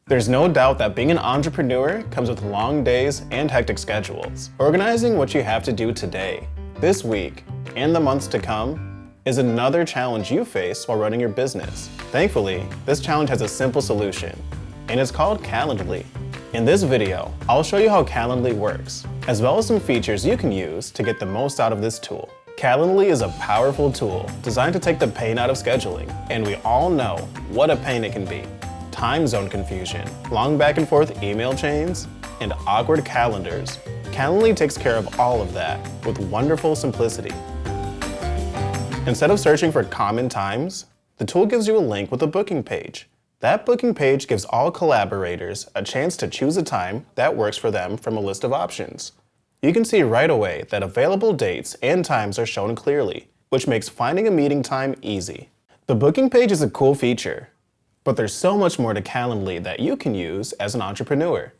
There's no doubt that being an entrepreneur comes with long days and hectic schedules. Organizing what you have to do today, this week, and the months to come is another challenge you face while running your business. Thankfully, this challenge has a simple solution, and it's called Calendly. In this video, I'll show you how Calendly works, as well as some features you can use to get the most out of this tool. Calendly is a powerful tool designed to take the pain out of scheduling, and we all know what a pain it can be. Time zone confusion, long back and forth email chains, and awkward calendars. Calendly takes care of all of that with wonderful simplicity. Instead of searching for common times, the tool gives you a link with a booking page. That booking page gives all collaborators a chance to choose a time that works for them from a list of options. You can see right away that available dates and times are shown clearly, which makes finding a meeting time easy. The booking page is a cool feature, but there's so much more to Calendly that you can use as an entrepreneur.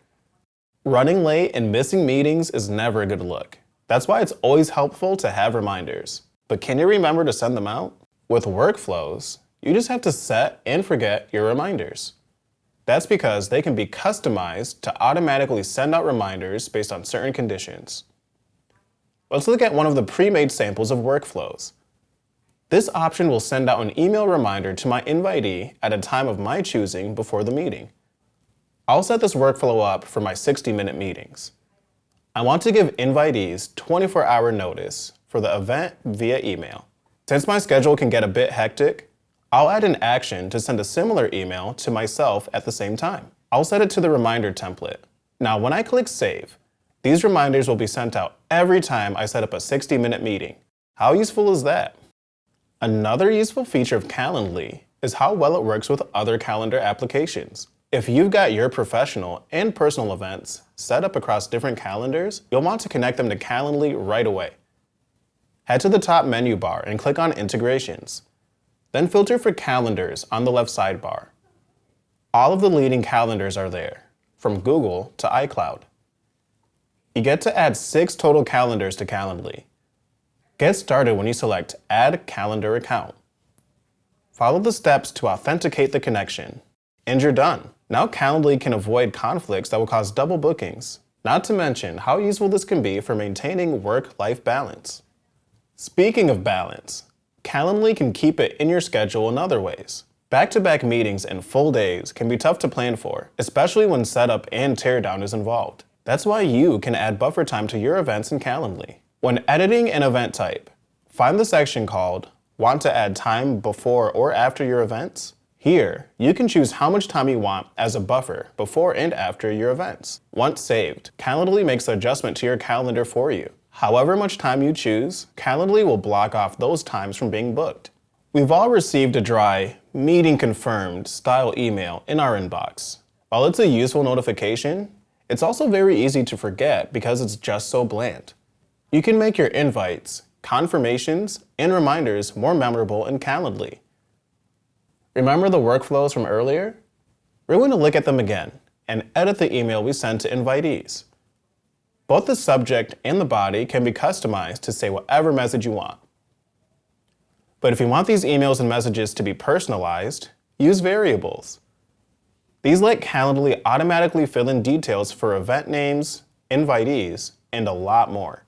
Running late and missing meetings is never a good look. That's why it's always helpful to have reminders. But can you remember to send them out? With workflows, you just have to set and forget your reminders. That's because they can be customized to automatically send out reminders based on certain conditions. Let's look at one of the pre-made samples of workflows. This option will send out an email reminder to my invitee at a time of my choosing before the meeting. I'll set this workflow up for my 60-minute meetings. I want to give invitees 24-hour notice for the event via email. Since my schedule can get a bit hectic, I'll add an action to send a similar email to myself at the same time. I'll set it to the reminder template. Now, when I click Save, these reminders will be sent out every time I set up a 60-minute meeting. How useful is that? Another useful feature of Calendly is how well it works with other calendar applications. If you've got your professional and personal events set up across different calendars, you'll want to connect them to Calendly right away. Head to the top menu bar and click on Integrations. Then filter for calendars on the left sidebar. All of the leading calendars are there, from Google to iCloud. You get to add 6 total calendars to Calendly. Get started when you select Add Calendar Account. Follow the steps to authenticate the connection, and you're done. Now Calendly can avoid conflicts that will cause double bookings, not to mention how useful this can be for maintaining work-life balance. Speaking of balance, Calendly can keep it in your schedule in other ways. Back-to-back meetings and full days can be tough to plan for, especially when setup and teardown is involved. That's why you can add buffer time to your events in Calendly. When editing an event type, find the section called Want to add time before or after your events? Here, you can choose how much time you want as a buffer before and after your events. Once saved, Calendly makes the adjustment to your calendar for you. However much time you choose, Calendly will block off those times from being booked. We've all received a dry, meeting confirmed style email in our inbox. While it's a useful notification, it's also very easy to forget because it's just so bland. You can make your invites, confirmations, and reminders more memorable in Calendly. Remember the workflows from earlier? We're going to look at them again and edit the email we send to invitees. Both the subject and the body can be customized to say whatever message you want. But if you want these emails and messages to be personalized, use variables. These let Calendly automatically fill in details for event names, invitees, and a lot more.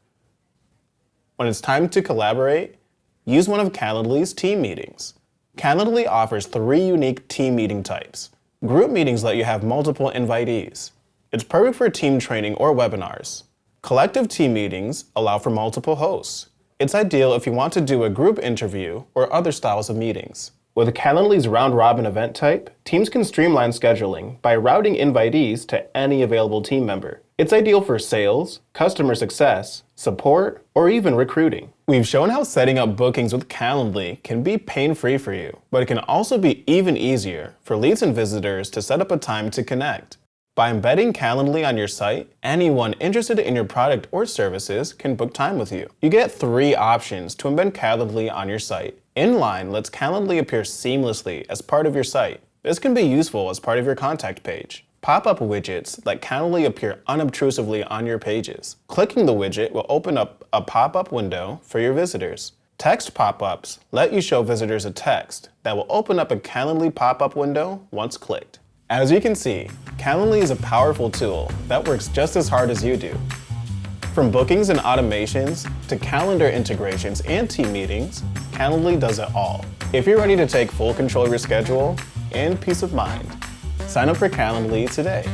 When it's time to collaborate, use one of Calendly's team meetings. Calendly offers 3 unique team meeting types. Group meetings let you have multiple invitees. It's perfect for team training or webinars. Collective team meetings allow for multiple hosts. It's ideal if you want to do a group interview or other styles of meetings. With Calendly's round-robin event type, teams can streamline scheduling by routing invitees to any available team member. It's ideal for sales, customer success, support, or even recruiting. We've shown how setting up bookings with Calendly can be pain-free for you, but it can also be even easier for leads and visitors to set up a time to connect. By embedding Calendly on your site, anyone interested in your product or services can book time with you. You get 3 options to embed Calendly on your site. Inline lets Calendly appear seamlessly as part of your site. This can be useful as part of your contact page. Pop-up widgets let Calendly appear unobtrusively on your pages. Clicking the widget will open up a pop-up window for your visitors. Text pop-ups let you show visitors a text that will open up a Calendly pop-up window once clicked. As you can see, Calendly is a powerful tool that works just as hard as you do. From bookings and automations to calendar integrations and team meetings, Calendly does it all. If you're ready to take full control of your schedule and peace of mind, sign up for Calendly today.